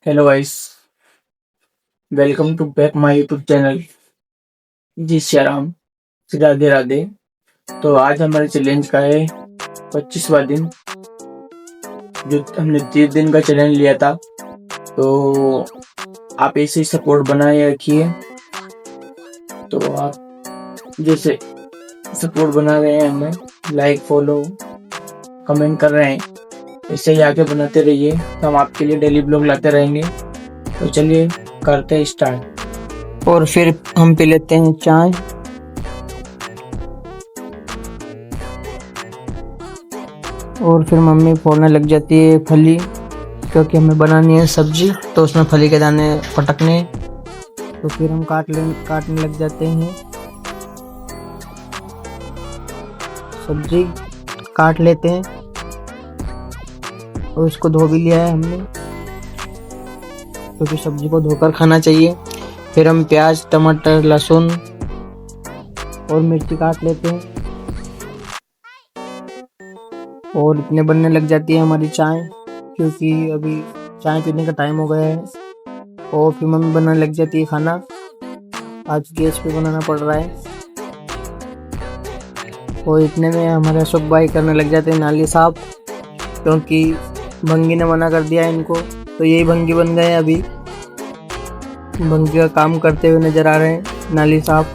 Hello guys, welcome to back my YouTube channel. जी श्याराम, राधे राधे। तो आज हमारे चैलेंज का है 25वां दिन। जो हमने 30 दिन का चैलेंज लिया था, तो आप ऐसे ही सपोर्ट बनाए रखिए। तो आप जैसे सपोर्ट बना रहे हैं, हमें लाइक फॉलो कमेंट कर रहे हैं, ऐसे ही आगे बनाते रहिए। तो हम आपके लिए डेली ब्लॉग लाते रहेंगे। तो चलिए करते हैं स्टार्ट। और फिर हम पी लेते हैं चाय। और फिर मम्मी फोड़ने लग जाती है फली, क्योंकि हमें बनानी है सब्जी, तो उसमें फली के दाने पटकने। तो फिर हम काटने लग जाते हैं। सब्जी काट लेते हैं और उसको धो भी लिया है हमने, क्योंकि सब्जी को धोकर खाना चाहिए। फिर हम प्याज, टमाटर, लहसुन और मिर्ची काट लेते हैं। और इतने बनने लग जाती है हमारी चाय, क्योंकि अभी चाय पीने का टाइम हो गया है। और फिर मम्मी बनाने लग जाती है खाना। आज गैस पे बनाना पड़ रहा है। और इतने में हमारे अशोक भाई करने लग जाते हैं नाली साफ, क्योंकि भंगी ने मना कर दिया इनको, तो यही भंगी बन गए। अभी भंगी का काम करते हुए नजर आ रहे हैं, नाली साफ।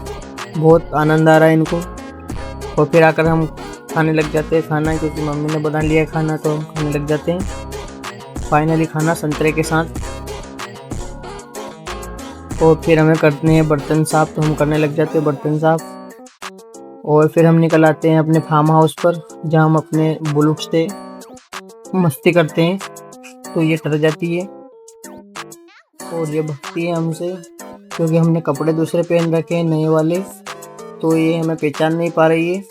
बहुत आनंद आ रहा है इनको। और फिर आकर हम खाने लग जाते हैं खाना, क्योंकि मम्मी ने बना लिया खाना, तो हम खाने लग जाते हैं फाइनली खाना संतरे के साथ। और फिर हमें करते हैं बर्तन साफ, तो हम करने लग जाते हैं बर्तन साफ। और फिर हम निकल आते हैं अपने फार्म हाउस पर, जहाँ हम अपने बुलुट से मस्ती करते हैं। तो ये डर जाती है और ये भगती है हमसे, क्योंकि हमने कपड़े दूसरे पहन रखे हैं नए वाले, तो ये हमें पहचान नहीं पा रही है।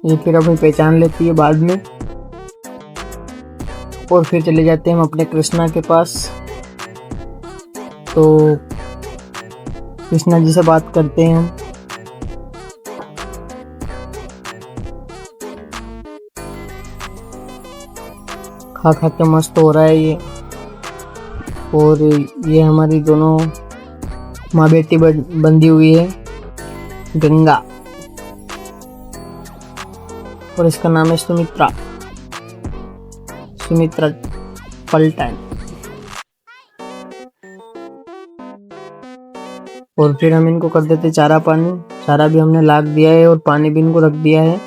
ये फिर हमें पहचान लेती है बाद में। और फिर चले जाते हैं हम अपने कृष्णा के पास। तो कृष्णा जी से बात करते हैं हम। खा खा के मस्त हो रहा है ये। और ये हमारी दोनों माँ बेटी बंधी हुई है, गंगा, और इसका नाम है सुमित्रा पलटन। और फिर हम इनको कर देते चारा पानी। चारा भी हमने लाग दिया है और पानी भी इनको रख दिया है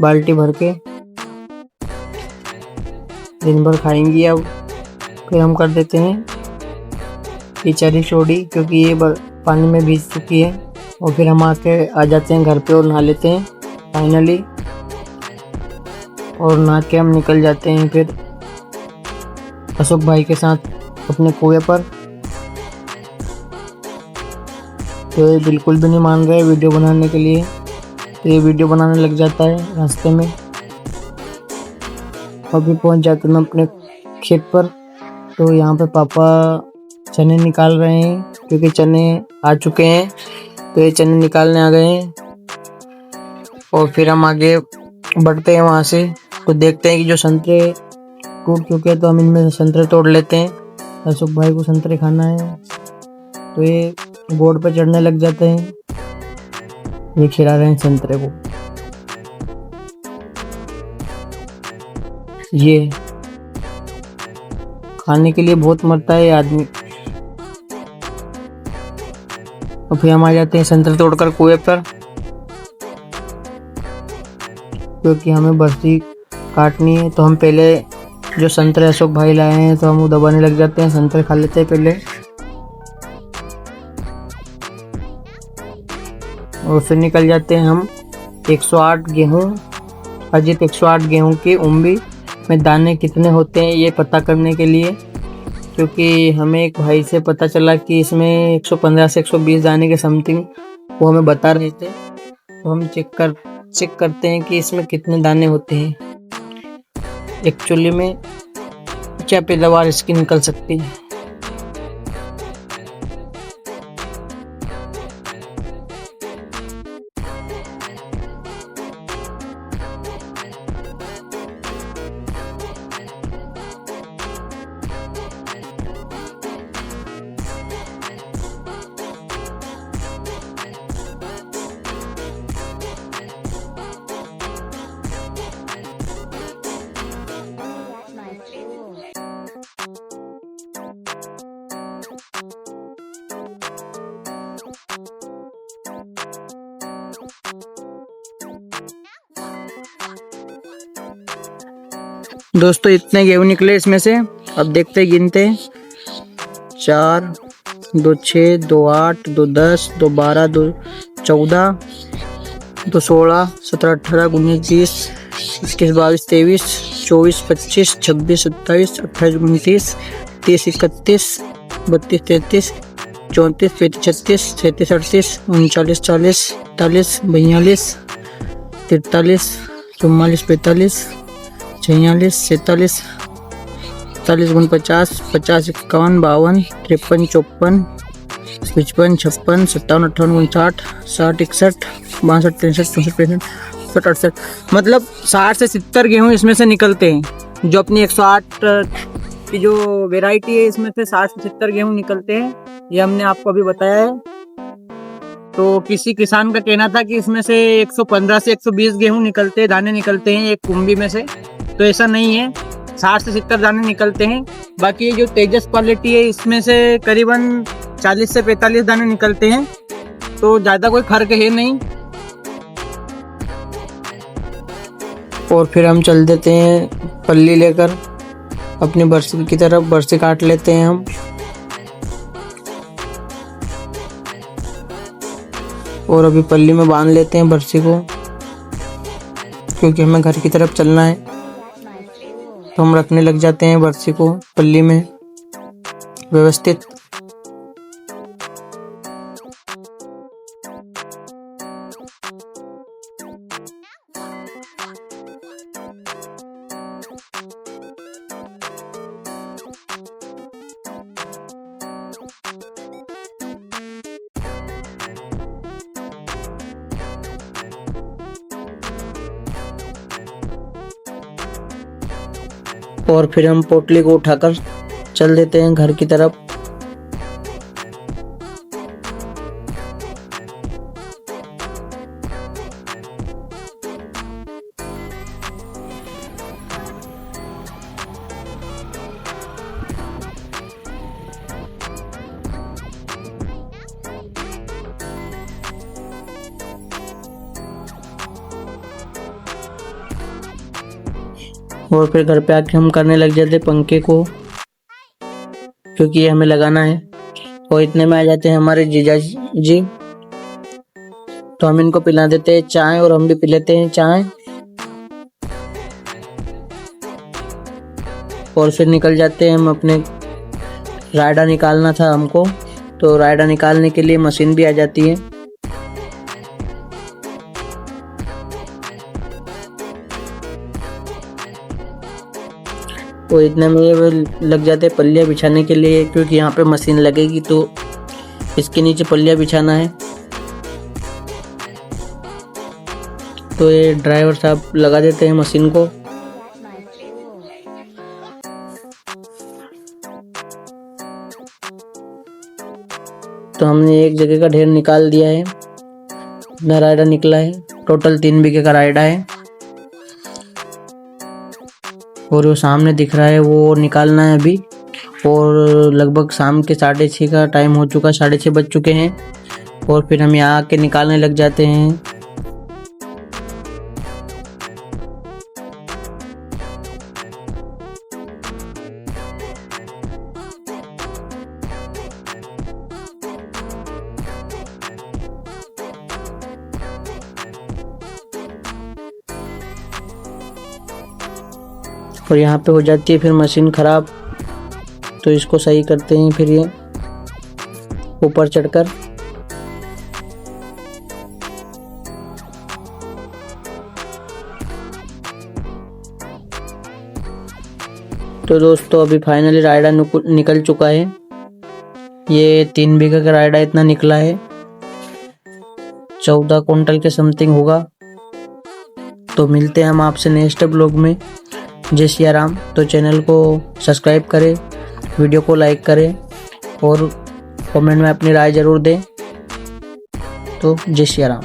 बाल्टी भर के। दिन भर खाएंगी अब। फिर हम कर देते हैं बेचारी छोड़ी, क्योंकि ये पानी में भीग चुकी है। और फिर हम आ जाते हैं घर पे और नहा लेते हैं फाइनली। और नहा के हम निकल जाते हैं फिर अशोक भाई के साथ अपने कुएं पर। तो ये बिल्कुल भी नहीं मान रहे वीडियो बनाने के लिए, तो ये वीडियो बनाने लग जाता है रास्ते में। अभी पहुंच जाते हैं अपने खेत पर। तो यहाँ पे पापा चने निकाल रहे हैं, क्योंकि चने आ चुके हैं, तो ये चने निकालने आ गए हैं। और फिर हम आगे बढ़ते हैं वहाँ से। तो देखते हैं कि जो संतरे टूट चुके हैं, तो हम इनमें से संतरे तोड़ लेते हैं। अशोक भाई को संतरे खाना है, तो ये बोर्ड पर चढ़ने लग जाते हैं। ये खिला रहे हैं संतरे को। ये खाने के लिए बहुत मरता है आदमी। और फिर हम आ जाते हैं संतरे तोड़कर कुएं पर, क्योंकि हमें बर्फी काटनी है। तो हम पहले जो संतरे अशोक भाई लाए हैं, तो हम वो दबाने लग जाते हैं। संतरे खा लेते हैं पहले, और फिर निकल जाते हैं हम 108 गेहूँ। अजित 108 गेहूँ की उम्बी में दाने कितने होते हैं ये पता करने के लिए, क्योंकि हमें एक भाई से पता चला कि इसमें 115 से 120 दाने के समथिंग वो हमें बता रहे थे। तो हम चेक करते हैं कि इसमें कितने दाने होते हैं, एक्चुअली में क्या पैदावार इसकी निकल सकती है। दोस्तों इतने गेहूं निकले इसमें से। अब देखते गिनते, 4, 2 6, 2 8, 2 10, 2 12, 2 14, 2 16, 17, 18, 19, 20, 21, 22, 23, 24, 25, 26, 27, 28, 29, 30, 31, 32, 33, 34, 35, 36, 37, 38, 39, 40, 41, 42, 43, 44, 45, 46, 47, 40, 49, 50, 51, 52, 53, 54, 55, 56, 57, 58, 59, 60, 61, 62, 63, 64, 65, 68। मतलब 60 से 70 गेहूँ इसमें से निकलते हैं। जो अपनी 108 की जो वेराइटी है इसमें से 60 से 70 गेहूँ निकलते हैं, ये हमने आपको अभी बताया है। तो किसी किसान का कहना था कि इसमें से 115 से 120 गेहूँ निकलते हैं, दाने निकलते हैं एक कुंभी में से। तो ऐसा नहीं है, 60 से 70 दाने निकलते हैं। बाकी जो तेजस क्वालिटी है इसमें से करीबन 40 से 45 दाने निकलते हैं, तो ज़्यादा कोई फर्क है नहीं। और फिर हम चल देते हैं पल्ली लेकर अपनी बरसी की तरफ। बरसी काट लेते हैं हम, और अभी पल्ली में बांध लेते हैं बरसी को, क्योंकि हमें घर की तरफ चलना है। तो हम रखने लग जाते हैं बरसी को पल्ली में व्यवस्थित। और फिर हम पोटली को उठाकर चल देते हैं घर की तरफ। और फिर घर पे आके हम करने लग जाते पंखे को, क्योंकि ये हमें लगाना है। और इतने में आ जाते हैं हमारे जीजा जी, तो हम इनको पिला देते हैं चाय, और हम भी पी लेते हैं चाय। और फिर निकल जाते हैं हम अपने, रायडा निकालना था हमको, तो रायडा निकालने के लिए मशीन भी आ जाती है। तो इतने में लग जाते पल्लियाँ बिछाने के लिए, क्योंकि यहाँ पे मशीन लगेगी तो इसके नीचे पल्लियाँ बिछाना है। तो ये ड्राइवर साहब लगा देते हैं मशीन को। तो हमने एक जगह का ढेर निकाल दिया है, अपना रायडा निकला है। टोटल 3 बीघे का रायडा है, और वो सामने दिख रहा है वो निकालना है अभी। और लगभग शाम के 6:30 का टाइम हो चुका, 6:30 बज चुके हैं। और फिर हम यहाँ आके निकालने लग जाते हैं। और यहाँ पे हो जाती है फिर मशीन ख़राब, तो इसको सही करते हैं फिर ये ऊपर चढ़कर। तो दोस्तों अभी फाइनली रायडा निकल चुका है। ये 3 बीघा का रायडा इतना निकला है, 14 क्विंटल के समथिंग होगा। तो मिलते हैं हम आपसे नेक्स्ट ब्लॉग में। जय सिया राम। तो चैनल को सब्सक्राइब करें, वीडियो को लाइक करें, और कमेंट में अपनी राय ज़रूर दें। तो जय सिया राम।